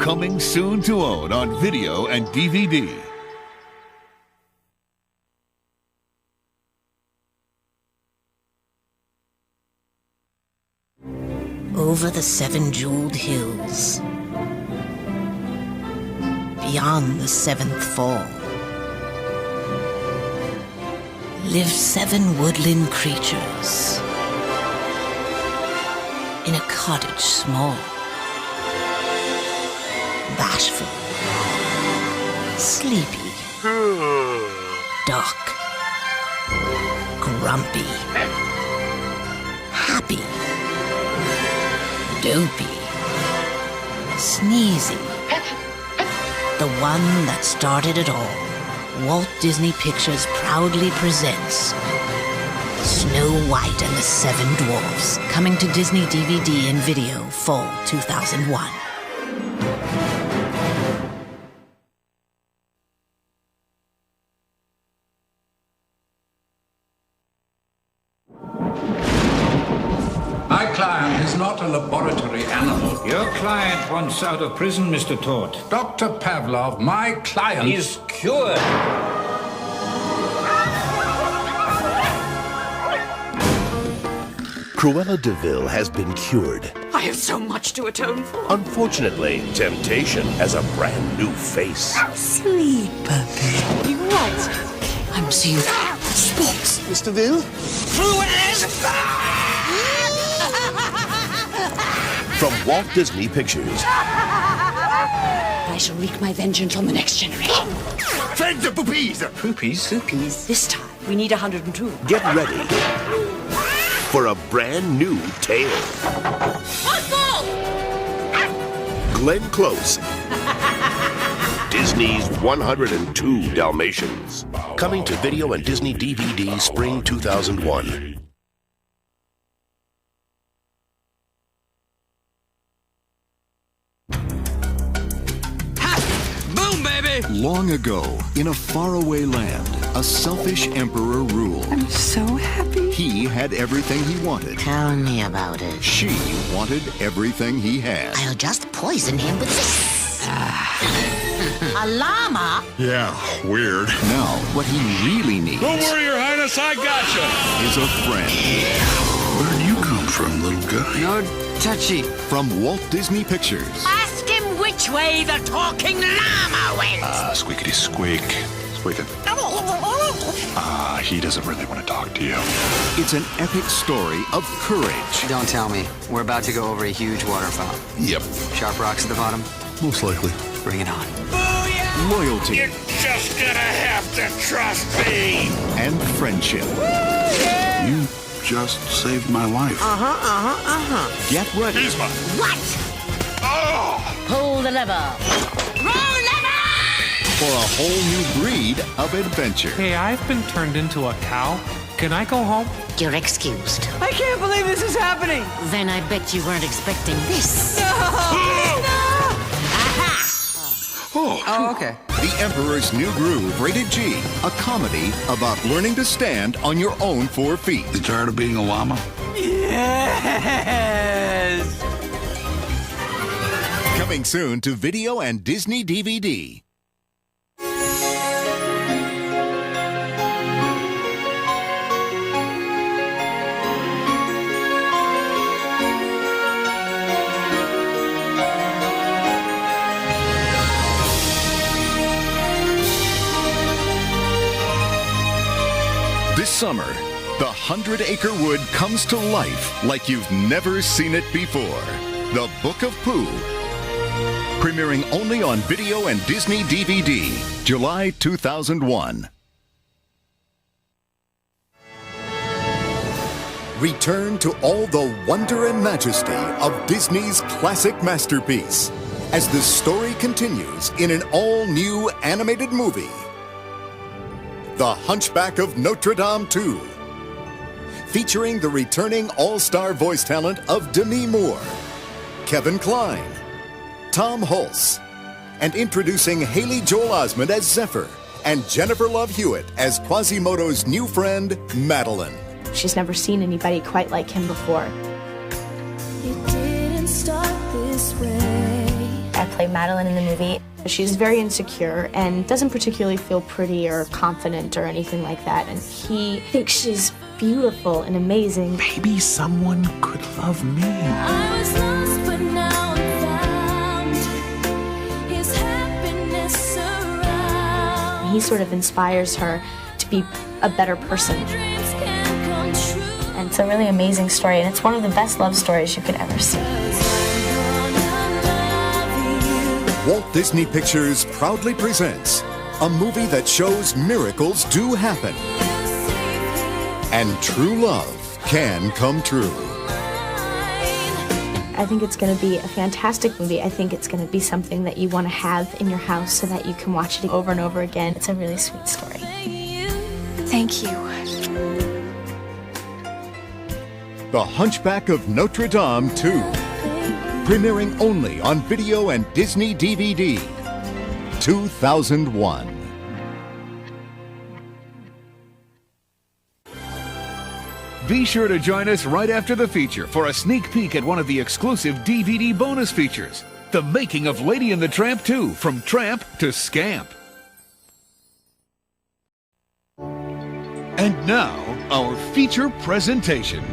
Coming soon to own on video and DVD. Over the seven-jeweled hills, beyond the seventh fall, live seven woodland creatures in a cottage small, bashful, sleepy, dark, grumpy, happy, dopey, sneezy. The one that started it all, Walt Disney Pictures proudly presents Snow White and the Seven Dwarfs, coming to Disney DVD and video fall 2001. My client is not a laboratory animal. Your client wants out of prison, Mr. Tort. Dr. Pavlov, my client He's cured. Cruella de Vil has been cured. I have so much to atone for. Unfortunately, temptation has a brand new face. Sleep, puppy. You what? I'm seeing spots. Mr. Vil? From Walt Disney Pictures. I shall wreak my vengeance on the next generation. Fred the poopies! Poopies. This time, we need 102. Get ready for a brand new tale. Glenn Close. Disney's 102 Dalmatians. Coming to video and Disney DVD spring 2001. Long ago, in a faraway land, a selfish emperor ruled. I'm so happy. He had everything he wanted. Tell me about it. She wanted everything he had. I'll just poison him with this. A llama? Yeah, weird. Now, what he really needs Don't worry, Your Highness, I gotcha. is a friend. Where'd you come from, little guy? No touchy. From Walt Disney Pictures. Ask him which way the talking llama went. Squeakity squeak. Squeaking. He doesn't really want to talk to you. It's an epic story of courage, Don't tell me. We're about to go over a huge waterfall. Yep, Sharp rocks at the bottom. most likely. Bring it on. loyalty, Just gonna have to trust me. and friendship. You just saved my life. Get ready Yzma. What? Oh! Pull the lever. Roll lever! for a whole new breed of adventure. Hey, I've been turned into a cow. Can I go home? You're excused. I can't believe this is happening. Then I bet you weren't expecting this. Oh, okay. The Emperor's New Groove, rated G. A comedy about learning to stand on your own 4 feet. You tired of being a llama? Yes! Coming soon to video and Disney DVD. This summer, the 100-Acre Wood comes to life like you've never seen it before. The Book of Pooh. Premiering only on video and Disney DVD, July 2001. Return to all the wonder and majesty of Disney's classic masterpiece as the story continues in an all-new animated movie. The Hunchback of Notre Dame 2, featuring the returning all-star voice talent of Demi Moore, Kevin Kline, Tom Hulse, and introducing Haley Joel Osment as Zephyr and Jennifer Love Hewitt as Quasimodo's new friend, Madeline. She's never seen anybody quite like him before. You didn't start this way. I play Madeline in the movie. She's very insecure and doesn't particularly feel pretty or confident or anything like that. And he thinks she's beautiful and amazing. Maybe someone could love me. I was lost, but now I'm found. His happiness surrounds. He sort of inspires her to be a better person. Dreams can come true. And it's a really amazing story, and it's one of the best love stories you could ever see. Walt Disney Pictures proudly presents a movie that shows miracles do happen and true love can come true. I think it's going to be a fantastic movie. I think it's going to be something that you want to have in your house so that you can watch it over and over again. It's a really sweet story. Thank you. The Hunchback of Notre Dame 2. Premiering only on video and Disney DVD. 2001. Be sure to join us right after the feature for a sneak peek at one of the exclusive DVD bonus features. The making of Lady and the Tramp 2, from Tramp to Scamp. And now, our feature presentation.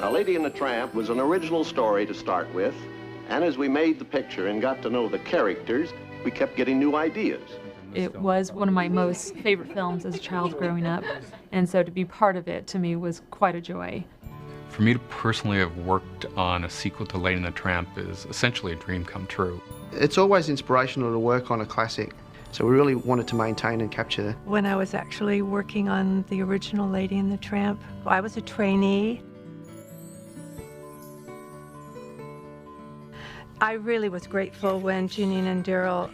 Now, Lady and the Tramp was an original story to start with, and as we made the picture and got to know the characters, we kept getting new ideas. It was one of my most favorite films as a child growing up, and so to be part of it, to me, was quite a joy. For me to personally have worked on a sequel to Lady and the Tramp is essentially a dream come true. It's always inspirational to work on a classic, so we really wanted to maintain and capture. When I was actually working on the original Lady and the Tramp, I was a trainee. I really was grateful when Janine and Daryl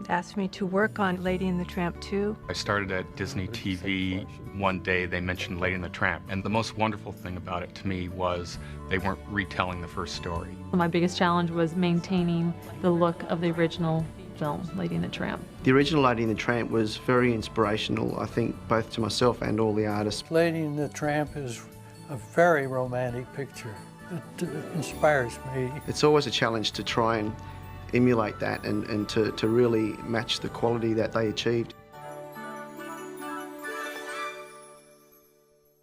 asked me to work on Lady and the Tramp 2. I started at Disney TV. One day they mentioned Lady and the Tramp, and the most wonderful thing about it to me was they weren't retelling the first story. My biggest challenge was maintaining the look of the original film, Lady and the Tramp. The original Lady and the Tramp was very inspirational, I think, both to myself and all the artists. Lady and the Tramp is a very romantic picture. It inspires me. It's always a challenge to try and emulate that and to really match the quality that they achieved.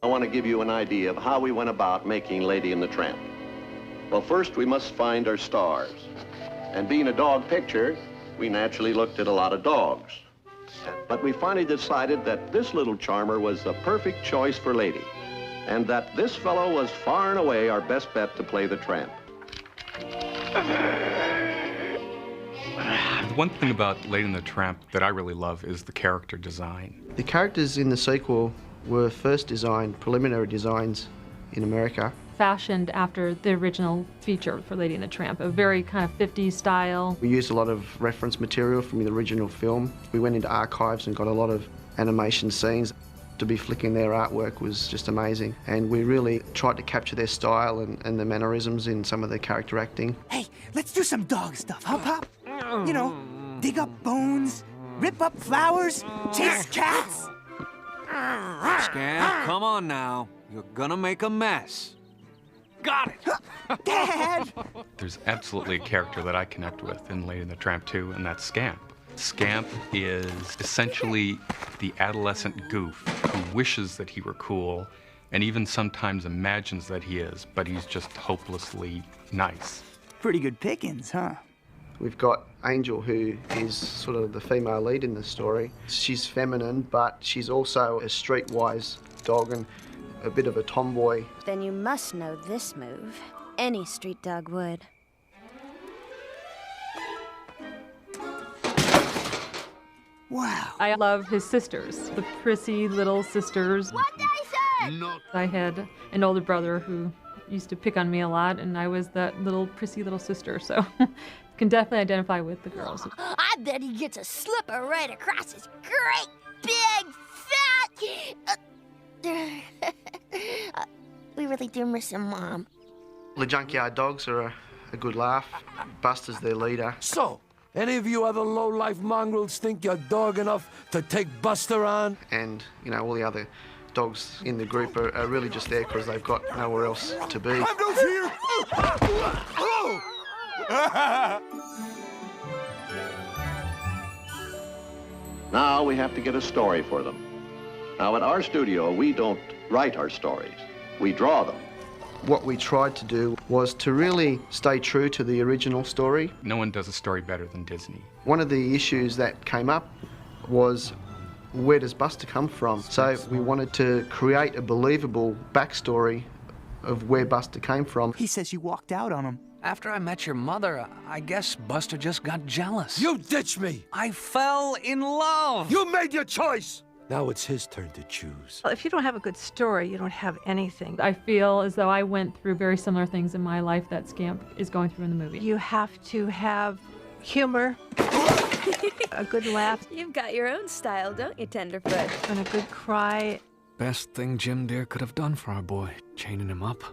I want to give you an idea of how we went about making Lady and the Tramp. Well, first we must find our stars. And being a dog picture, we naturally looked at a lot of dogs. But we finally decided that this little charmer was the perfect choice for Lady, and that this fellow was far and away our best bet to play the Tramp. The one thing about Lady and the Tramp that I really love is the character design. The characters in the sequel were first designed, preliminary designs in America. Fashioned after the original feature for Lady and the Tramp, a very kind of 50s style. We used a lot of reference material from the original film. We went into archives and got a lot of animation scenes. to be flicking their artwork was just amazing. And we really tried to capture their style and the mannerisms in some of their character acting. Hey, let's do some dog stuff, huh, Pop? You know, dig up bones, rip up flowers, chase cats. Scamp, come on now. You're gonna make a mess. Got it! Dad! There's absolutely a character that I connect with in Lady and the Tramp 2, and that's Scamp. Scamp is essentially the adolescent goof who wishes that he were cool and even sometimes imagines that he is, but he's just hopelessly nice. Pretty good pickings, huh? We've got Angel, who is sort of the female lead in the story. She's feminine, but she's also a streetwise dog and a bit of a tomboy. Then you must know this move. Any street dog would. Wow. I love his sisters, the prissy little sisters. What did I say? No. I had an older brother who used to pick on me a lot, and I was that little prissy little sister, so can definitely identify with the girls. I bet he gets a slipper right across his great big fat... we really do miss him, Mom. The Junkyard Dogs are a good laugh. Buster's their leader. So, any of you other low-life mongrels think you're dog enough to take Buster on? And, you know, all the other dogs in the group are really just there because they've got nowhere else to be. Have no fear! Now we have to get a story for them. Now at our studio, we don't write our stories, we draw them. What we tried to do was to really stay true to the original story. No one does a story better than Disney. One of the issues that came up was, where does Buster come from? So we wanted to create a believable backstory of where Buster came from. He says you walked out on him. After I met your mother, I guess Buster just got jealous. You ditched me! I fell in love! You made your choice! Now it's his turn to choose. Well, if you don't have a good story, you don't have anything. I feel as though I went through very similar things in my life that Scamp is going through in the movie. You have to have humor, a good laugh. You've got your own style, don't you, Tenderfoot? And a good cry. Best thing Jim Deere could have done for our boy, chaining him up.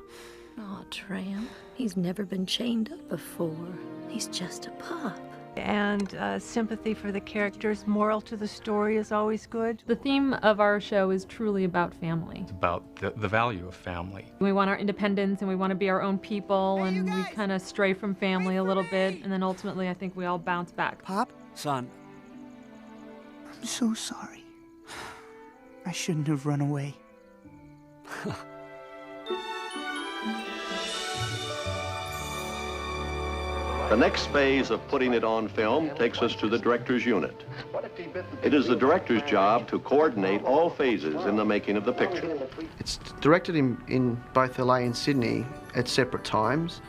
Aw, Tramp. He's never been chained up before. He's just a pup. And sympathy for the characters. Moral to the story is always good. The theme of our show is truly about family. It's about the value of family. We want our independence and we want to be our own people, and we kind of stray from family a little bit, and then ultimately I think we all bounce back. Pop? Son. I'm so sorry. I shouldn't have run away. The next phase of putting it on film takes us to the director's unit. It is the director's job to coordinate all phases in the making of the picture. It's directed in both LA and Sydney at separate times.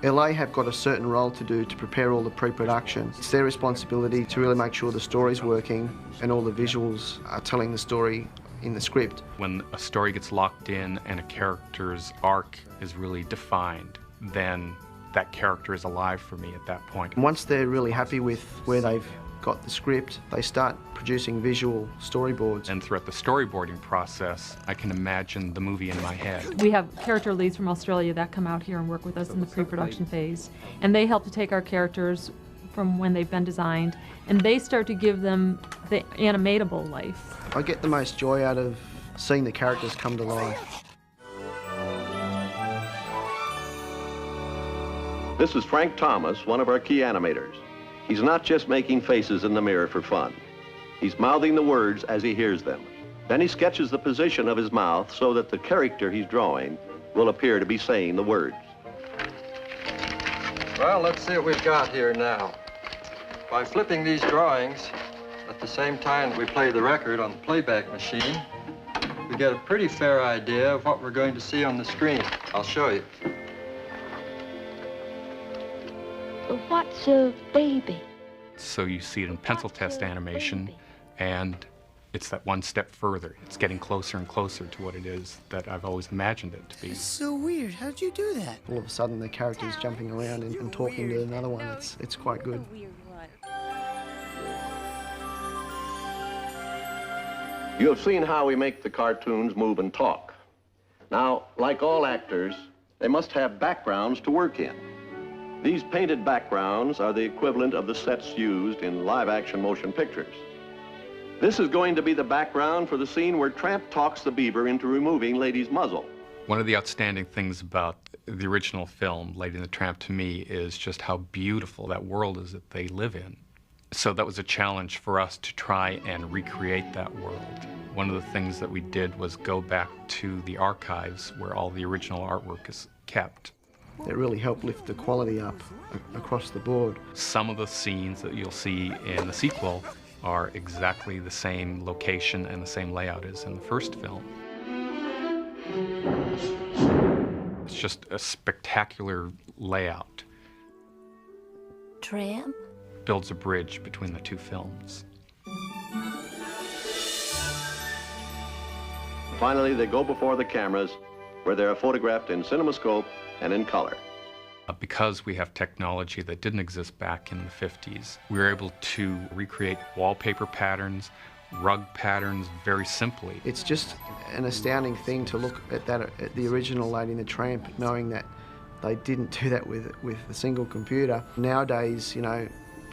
LA have got a certain role to do to prepare all the pre-production. It's their responsibility to really make sure the story's working and all the visuals are telling the story in the script. When a story gets locked in and a character's arc is really defined, then that character is alive for me at that point. Once they're really happy with where they've got the script, they start producing visual storyboards. And throughout the storyboarding process, I can imagine the movie in my head. We have character leads from Australia that come out here and work with us in the pre-production phase. And they help to take our characters from when they've been designed, and they start to give them the animatable life. I get the most joy out of seeing the characters come to life. This is Frank Thomas, one of our key animators. He's not just making faces in the mirror for fun. He's mouthing the words as he hears them. Then he sketches the position of his mouth so that the character he's drawing will appear to be saying the words. Well, let's see what we've got here now. By flipping these drawings, at the same time we play the record on the playback machine, we get a pretty fair idea of what we're going to see on the screen. I'll show you. What's a baby? So you see it in pencil test animation, and it's that one step further. It's getting closer and closer to what it is that I've always imagined it to be. It's so weird. How'd you do that? All of a sudden the character's jumping around and talking to another one. It's quite good. You have seen how we make the cartoons move and talk. Now, like all actors, they must have backgrounds to work in. These painted backgrounds are the equivalent of the sets used in live-action motion pictures. This is going to be the background for the scene where Tramp talks the beaver into removing Lady's muzzle. One of the outstanding things about the original film, Lady and the Tramp, to me, is just how beautiful that world is that they live in. So that was a challenge for us to try and recreate that world. One of the things that we did was go back to the archives where all the original artwork is kept. It really helped lift the quality up across the board. Some of the scenes that you'll see in the sequel are exactly the same location and the same layout as in the first film. It's just a spectacular layout. Tramp? Builds a bridge between the two films. Finally, they go before the cameras where they are photographed in CinemaScope and in color. Because we have technology that didn't exist back in the 50s, we were able to recreate wallpaper patterns, rug patterns very simply. It's just an astounding thing to look at the original Lady and the Tramp, knowing that they didn't do that with a single computer. Nowadays, you know,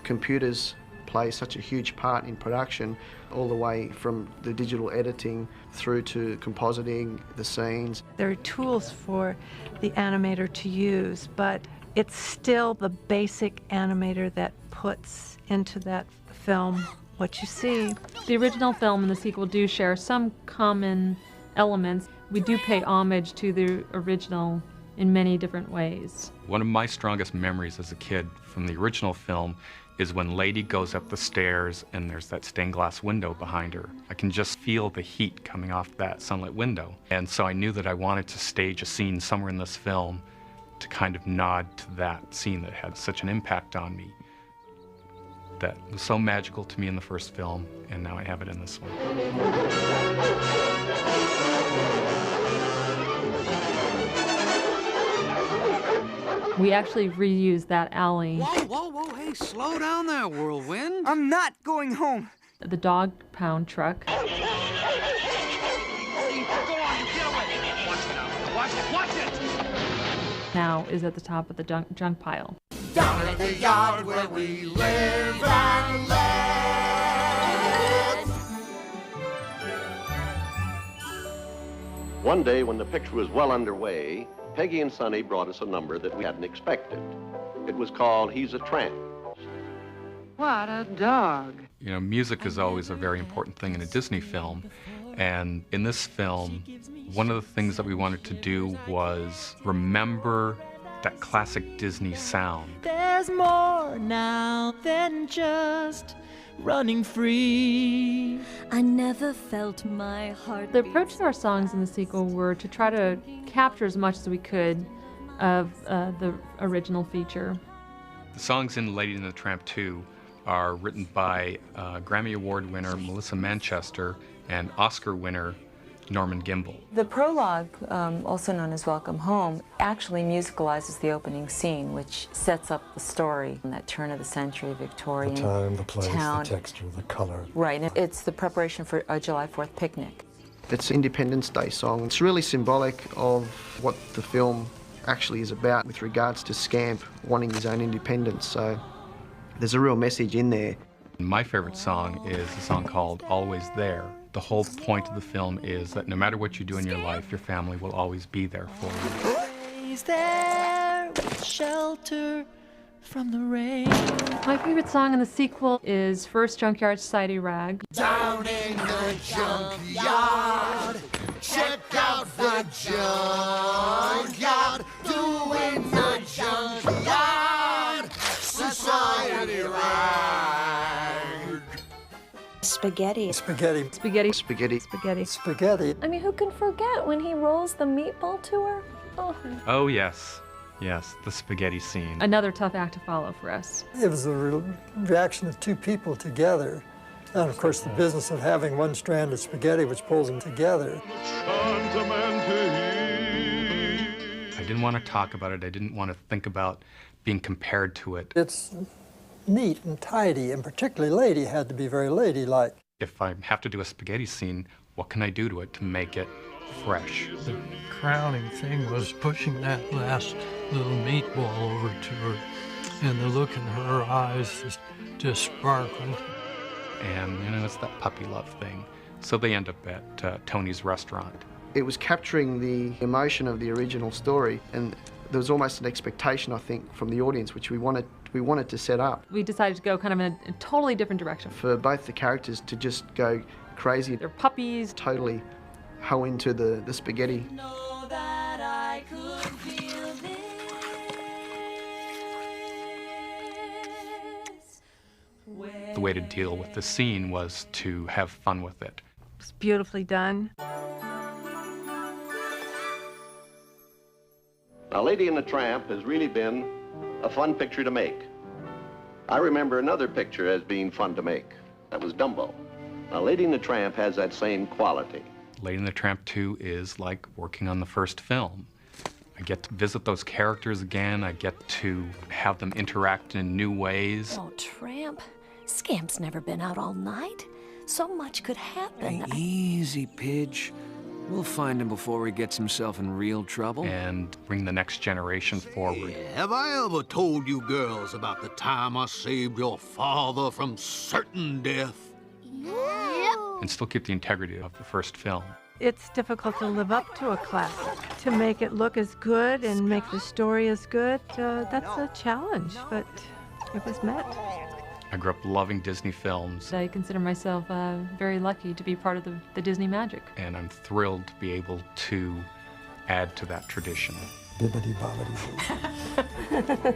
computers play such a huge part in production, all the way from the digital editing through to compositing the scenes. There are tools for the animator to use, but it's still the basic animator that puts into that film what you see. The original film and the sequel do share some common elements. We do pay homage to the original in many different ways. One of my strongest memories as a kid from the original film is when Lady goes up the stairs and there's that stained glass window behind her. I can just feel the heat coming off that sunlit window. And so I knew that I wanted to stage a scene somewhere in this film to kind of nod to that scene that had such an impact on me. That was so magical to me in the first film, and now I have it in this one. We actually reused that alley. Whoa, hey, slow down there, Whirlwind. I'm not going home. The dog pound truck. Watch it! Now is at the top of the junk pile. Down at the yard where we live and let. One day when the picture was well underway, Peggy and Sonny brought us a number that we hadn't expected. It was called He's a Tramp. What a dog. You know, music is always a very important thing in a Disney film. And in this film, one of the things that we wanted to do was remember that classic Disney sound. There's more now than just running free. I never felt my heart. The approach to our songs in the sequel were to try to capture as much as we could of the original feature. The songs in Lady and the Tramp 2 are written by Grammy Award winner Melissa Manchester and Oscar winner Norman Gimbel. The prologue, also known as Welcome Home, actually musicalizes the opening scene, which sets up the story in that turn of the century Victorian The time, the place, town. the texture, the color. Right, and it's the preparation for a July 4th picnic. It's an Independence Day song. It's really symbolic of what the film actually is about with regards to Scamp wanting his own independence, so there's a real message in there. My favorite song is a song called Always There. The whole point of the film is that no matter what you do in your life, your family will always be there for you. Always there with shelter from the rain. My favorite song in the sequel is First Junkyard Society Rag. Down in the junkyard, check out the junkyard, doing the junkyard society rag. Spaghetti. Spaghetti. Spaghetti. Spaghetti. Spaghetti. Spaghetti. I mean, who can forget when he rolls the meatball to her? Oh. Oh, yes. Yes, the spaghetti scene. Another tough act to follow for us. It was the reaction of two people together. And of course, the business of having one strand of spaghetti which pulls them together. I didn't want to talk about it. I didn't want to think about being compared to it. It's neat and tidy, and particularly Lady had to be very ladylike. If I have to do a spaghetti scene, what can I do to it to make it fresh? The crowning thing was pushing that last little meatball over to her, and the look in her eyes just sparkled. And, you know, it's that puppy love thing. So they end up at Tony's restaurant. It was capturing the emotion of the original story, and there was almost an expectation, I think, from the audience, which we wanted to set up. We decided to go kind of in a totally different direction. For both the characters to just go crazy. They're puppies. Totally hoe into the spaghetti. The way to deal with the scene was to have fun with it. It's beautifully done. Now, Lady and the Tramp has really been a fun picture to make. I remember another picture as being fun to make. That was Dumbo. Now, Lady and the Tramp has that same quality. Lady and the Tramp 2 is like working on the first film. I get to visit those characters again. I get to have them interact in new ways. Oh, Tramp. Scamp's never been out all night. So much could happen. Hey, easy, Pidge. We'll find him before he gets himself in real trouble. And bring the next generation forward. Have I ever told you girls about the time I saved your father from certain death? And still keep the integrity of the first film. It's difficult to live up to a classic. To make it look as good and make the story as good, that's a challenge, but it was met. I grew up loving Disney films. I consider myself very lucky to be part of the Disney magic. And I'm thrilled to be able to add to that tradition. Bibbidi bobbidi.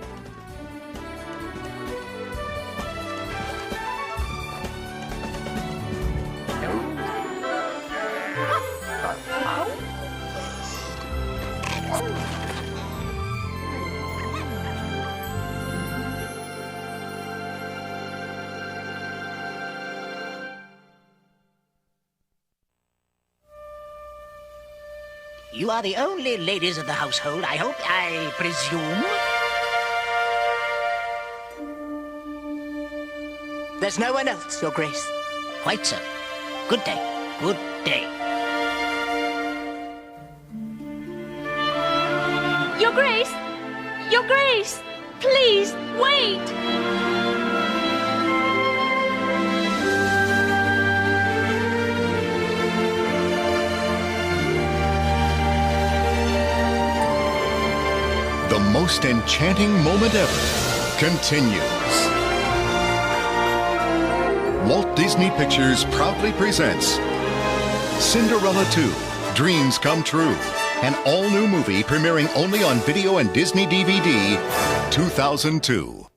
You are the only ladies of the household, I hope, I presume? There's no one else, Your Grace. Quite so. Good day. Good day. Your Grace! Your Grace! Please, wait! The most enchanting moment ever continues. Walt Disney Pictures proudly presents Cinderella 2, Dreams Come True, an all-new movie premiering only on video and Disney DVD 2002.